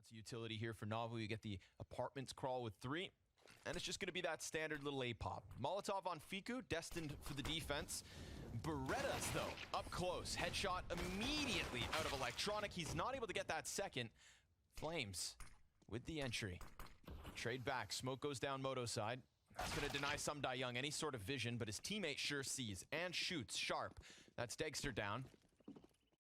Lots of utility here for Navi. We get the apartments crawl with 3. And it's just going to be that standard little A-pop. Molotov on Fiku, destined for the defense. Berettas, though, up close. Headshot immediately out of Electronic. He's not able to get that second. Flames with the entry. Trade back. Smoke goes down Moto side. That's going to deny some Young any sort of vision, but his teammate sure sees and shoots sharp. That's Degster down.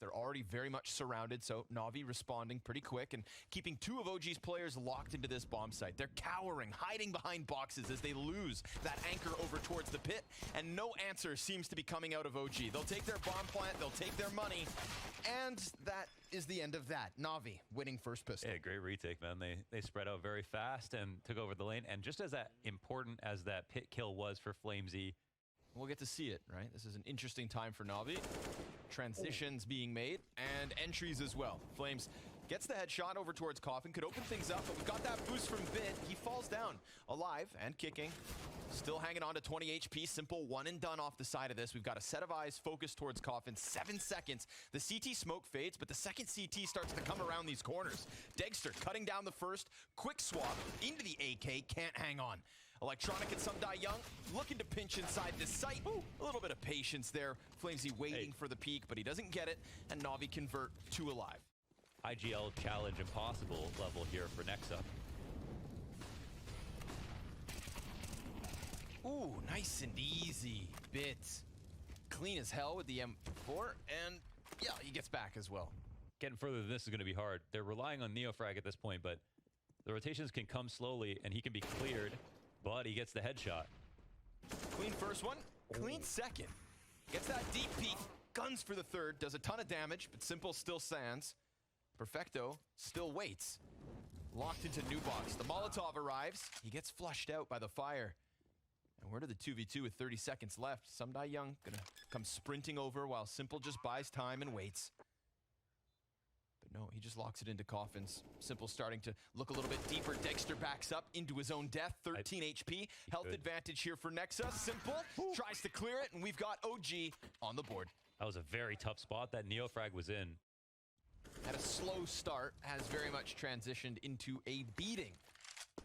They're already very much surrounded, so Navi responding pretty quick and keeping 2 of OG's players locked into this bomb site. They're cowering, hiding behind boxes as they lose that anchor over towards the pit, and no answer seems to be coming out of OG. They'll take their bomb plant, they'll take their money, and that is the end of that. Navi winning first pistol. Yeah, great retake, man. They spread out very fast and took over the lane, and just as that important as that pit kill was for Flamesy, we'll get to see it, right? This is an interesting time for Navi. Transitions being made and entries as well. Flames gets the headshot over towards Coffin, could open things up, but we've got that boost from Bit. He falls down alive and kicking. Still hanging on to 20 HP. Simple one and done off the side of this. We've got a set of eyes focused towards Coffin. 7 seconds. The CT smoke fades, but the second CT starts to come around these corners. Degster cutting down the first. Quick swap into the AK. Can't hang on. Electronic and some Young looking to pinch inside this site. Ooh, a little bit of patience there. Flamesy waiting for the peak, but he doesn't get it, and Navi convert 2 alive. IGL challenge impossible level here for Nexa. Ooh, nice and easy. Bit clean as hell with the M4, and yeah, he gets back as well. Getting further than this is going to be hard. They're relying on Neofrag at this point, but the rotations can come slowly, and he can be cleared, but he gets the headshot. Clean first one, clean second. Gets that deep peek, guns for the third, does a ton of damage, but Simple still stands. Perfecto still waits. Locked into new box. The Molotov arrives. He gets flushed out by the fire. And we're to the 2v2 with 30 seconds left. Some Young gonna come sprinting over while Simple just buys time and waits. But no, he just locks it into Coffins. Simple starting to look a little bit deeper. Degster backs up into his own death. 13 HP. Health advantage here for Nexa. Simple tries to clear it, and we've got OG on the board. That was a very tough spot that Neofrag was in. Had a slow start, has very much transitioned into a beating.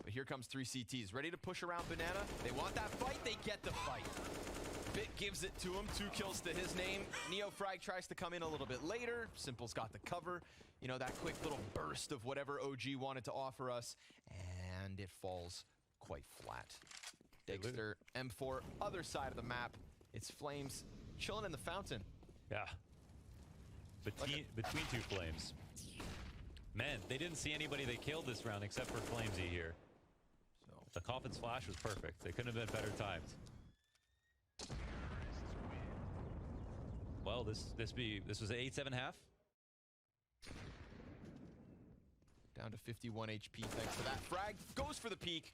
But here comes 3 CTs, ready to push around Banana. They want that fight, they get the fight. Bit gives it to him, 2 kills to his name. Neofrag tries to come in a little bit later. Simple's got the cover. You know, that quick little burst of whatever OG wanted to offer us. And it falls quite flat. Dexter, M4, other side of the map. It's Flames chilling in the fountain. Yeah. Between 2 Flames. Man, they didn't see anybody they killed this round except for Flamesy here. So the Coffin's flash was perfect. They couldn't have been better timed. Well, this was an 8-7 half. Down to 51 HP thanks to that. Frag goes for the peak.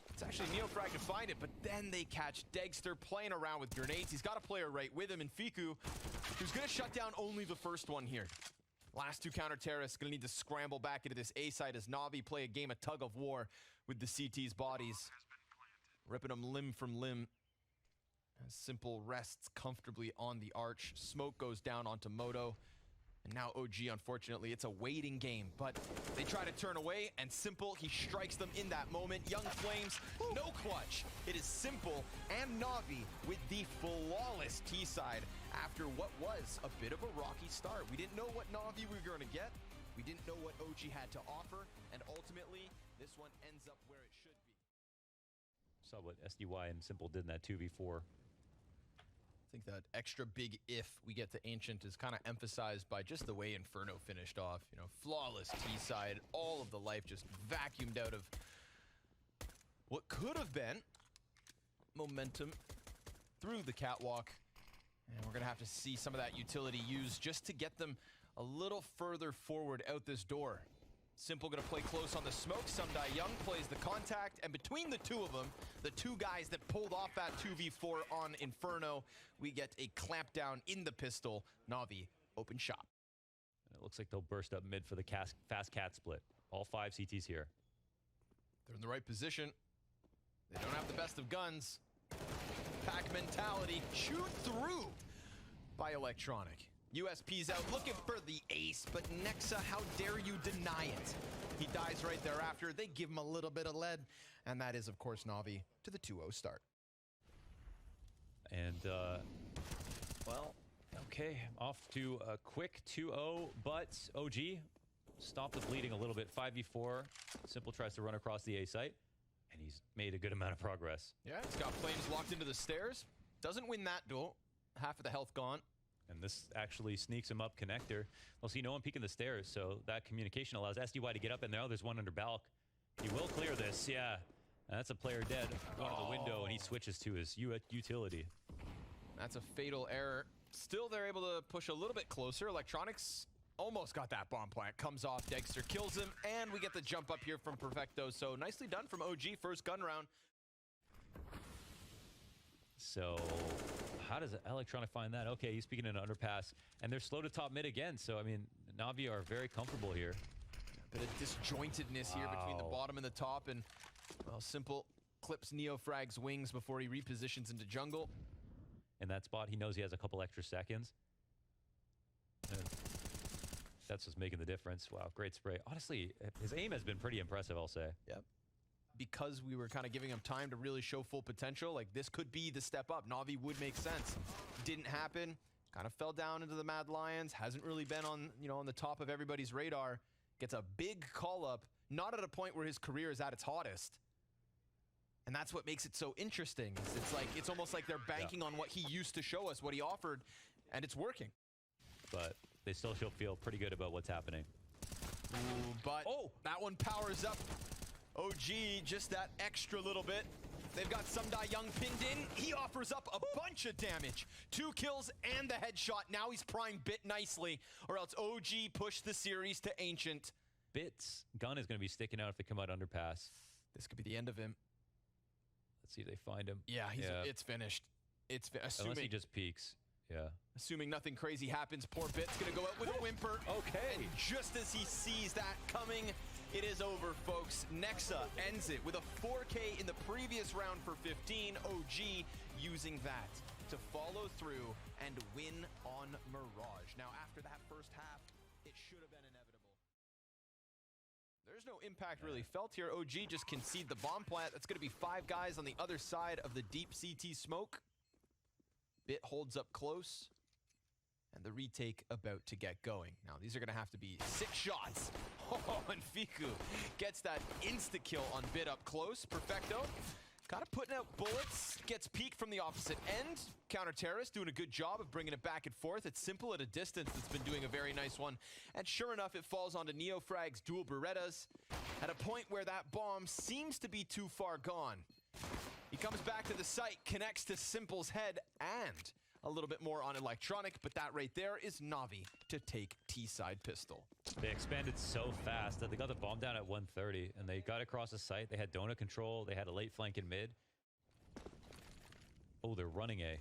It's actually Neofrag to find it, but then they catch Degster playing around with grenades. He's got a player right with him in Fiku, who's going to shut down only the first one here. Last 2 counter-terrorists going to need to scramble back into this A site as Navi play a game of tug of war with the CT's bodies. Ripping them limb from limb. As Simple rests comfortably on the arch. Smoke goes down onto Moto. And now OG, unfortunately, it's a waiting game, but they try to turn away, and Simple, he strikes them in that moment. Young Flames, no clutch. It is Simple and Navi with the flawless T-side after what was a bit of a rocky start. We didn't know what Navi we were going to get. We didn't know what OG had to offer, and ultimately, this one ends up where it should be. Saw what SDY and Simple did in that 2v4. I think that extra big if we get to Ancient is kind of emphasized by just the way Inferno finished off. You know, flawless T-side, all of the life just vacuumed out of what could have been momentum through the catwalk. And we're going to have to see some of that utility used just to get them a little further forward out this door. Simple going to play close on the smoke. Young plays the contact, and between the 2 of them, the 2 guys that pulled off that 2v4 on Inferno, we get a clamp down in the pistol. Navi, open shop. And it looks like they'll burst up mid for the fast cat split. All 5 CTs here. They're in the right position. They don't have the best of guns. Pack mentality, chewed through by Electronic. USP's out looking for the ace, but Nexa, how dare you deny it? He dies right thereafter. They give him a little bit of lead, and that is, of course, Na'Vi to the 2-0 start. And, well, okay, off to a quick 2-0, but OG stopped the bleeding a little bit. 5v4, Simple tries to run across the A site, and he's made a good amount of progress. Yeah, he's got Flames locked into the stairs. Doesn't win that duel. Half of the health gone. And this actually sneaks him up connector. We'll see no one peeking the stairs, so that communication allows SDY to get up in there. Oh, there's one under Balk. He will clear this, yeah. And that's a player dead. Going to the window, and he switches to his utility. That's a fatal error. Still, they're able to push a little bit closer. Electronics almost got that bomb plant. Comes off, Dexter kills him, and we get the jump up here from Perfecto. So nicely done from OG, first gun round. So how does Electronic find that? Okay, he's speaking in an underpass, and they're slow to top mid again. So, I mean, Na'Vi are very comfortable here. A bit of disjointedness here between the bottom and the top, and, well, Simple clips Neofrag's wings before he repositions into jungle. In that spot, he knows he has a couple extra seconds. And that's what's making the difference. Wow, great spray. Honestly, his aim has been pretty impressive, I'll say. Yep. Because we were kind of giving him time to really show full potential, like this could be the step up. Na'Vi would make sense. Didn't happen. Kind of fell down into the Mad Lions. Hasn't really been on, on the top of everybody's radar. Gets a big call up, not at a point where his career is at its hottest. And that's what makes it so interesting. It's almost like they're banking on what he used to show us, what he offered, and it's working. But they still feel pretty good about what's happening. Ooh, but that one powers up. OG, just that extra little bit. They've got Sumda Young pinned in. He offers up a bunch of damage. 2 kills and the headshot. Now he's primed Bit nicely, or else OG pushed the series to Ancient. Bit's gun is going to be sticking out if they come out underpass. This could be the end of him. Let's see if they find him. Yeah, it's finished. Unless he just peeks. Yeah. Assuming nothing crazy happens, poor Bit's going to go out with a whimper. Okay. And just as he sees that coming, it is over, folks. Nexa ends it with a 4K in the previous round for 15. OG using that to follow through and win on Mirage. Now, after that first half, it should have been inevitable. There's no impact really felt here. OG just concede the bomb plant. That's going to be 5 guys on the other side of the deep CT smoke. Bit holds up close. And the retake about to get going. Now, these are going to have to be 6 shots. Oh, and Fiku gets that insta-kill on Bit up close. Perfecto. Kind of putting out bullets. Gets peeked from the opposite end. Counter-terrorist doing a good job of bringing it back and forth. It's Simple at a distance that's been doing a very nice one. And sure enough, it falls onto Neofrag's dual Berettas at a point where that bomb seems to be too far gone. He comes back to the site, connects to Simple's head, and a little bit more on Electronic, but that right there is Na'Vi to take T-side pistol. They expanded so fast that they got the bomb down at 130, and they got across the site. They had donut control. They had a late flank in mid. Oh, they're running A.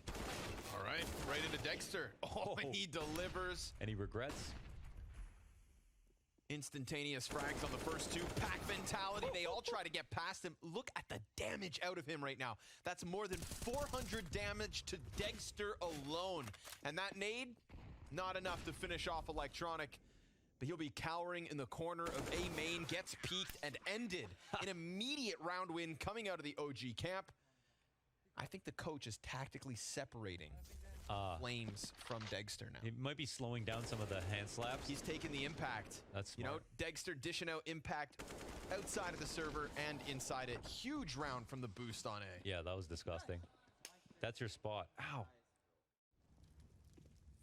All right, right into Dexter. Oh, and he delivers. And he regrets. Instantaneous frags on the first 2. Pack mentality. They all try to get past him. Look at the damage out of him right now. That's more than 400 damage to Dexter alone. And that nade, not enough to finish off Electronic. But he'll be cowering in the corner of A main, gets peeked and ended. An immediate round win coming out of the OG camp. I think the coach is tactically separating Flames from Dexter now. He might be slowing down some of the hand slaps. He's taking the impact. That's smart. Dexter dishing out impact outside of the server and inside it. Huge round from the boost on A. Yeah, that was disgusting. That's your spot. Ow.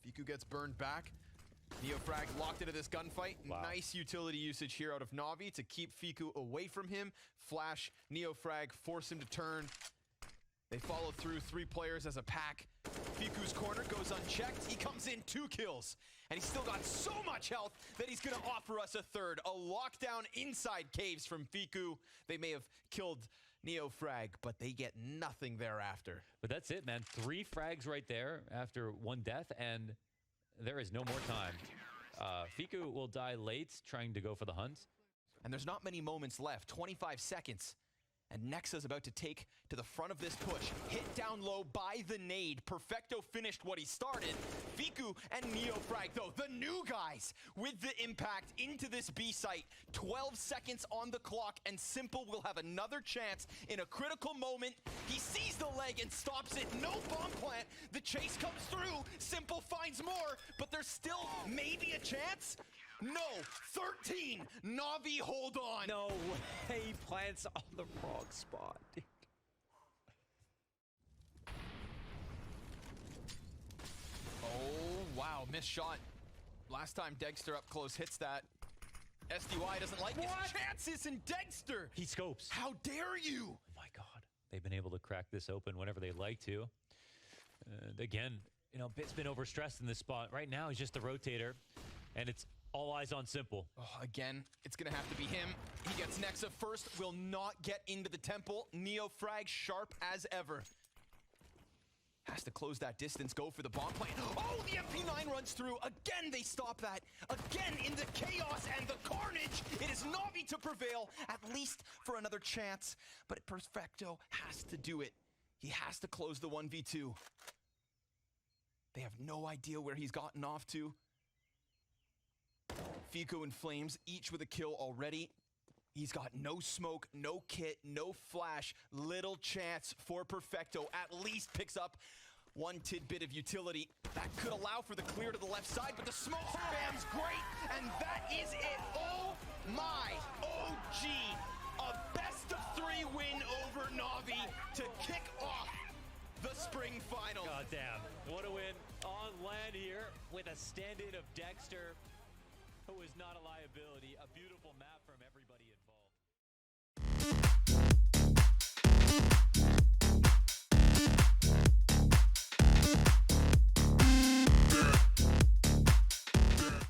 Fiku gets burned back. Neofrag locked into this gunfight. Wow. Nice utility usage here out of Na'Vi to keep Fiku away from him. Flash, Neofrag, force him to turn. They follow through 3 players as a pack. Fiku's corner goes unchecked. He comes in 2 kills. And he's still got so much health that he's going to offer us a third. A lockdown inside caves from Fiku. They may have killed Neofrag, but they get nothing thereafter. But that's it, man. 3 frags right there after 1 death, and there is no more time. Fiku will die late trying to go for the hunt. And there's not many moments left. 25 seconds. And Nexa's about to take to the front of this push. Hit down low by the nade. Perfecto finished what he started. Fiku and Neofrag, though, the new guys with the impact into this B site. 12 seconds on the clock, and Simple will have another chance in a critical moment. He sees the leg and stops it. No bomb plant. The chase comes through. Simple finds more, but there's still maybe a chance. No, 13. Na'Vi, hold on. No way, he plants on the wrong spot, dude. Oh, wow, missed shot. Last time Degster up close hits that. SDY doesn't like his chances, and Degster. He scopes. How dare you? Oh my God. They've been able to crack this open whenever they like to. Again, you know, Bit's been overstressed in this spot. Right now, he's just the rotator, and it's all eyes on Simple. Oh, again, it's gonna have to be him. He gets Nexa first, will not get into the temple. Neofrag sharp as ever. Has to close that distance, go for the bomb plant. Oh, the MP9 runs through. Again, they stop that. Again, in the chaos and the carnage, it is Na'Vi to prevail, at least for another chance. But Perfecto has to do it. He has to close the 1v2. They have no idea where he's gotten off to. Fiku and Flames, each with a kill already. He's got no smoke, no kit, no flash. Little chance for Perfecto. At least picks up one tidbit of utility. That could allow for the clear to the left side, but the smoke spam's great, and that is it. Oh my OG. A best-of-3 win over Na'Vi to kick off the spring final. God damn. What a win on land here with a stand-in of Dexter, who is not a liability. A beautiful map from everybody.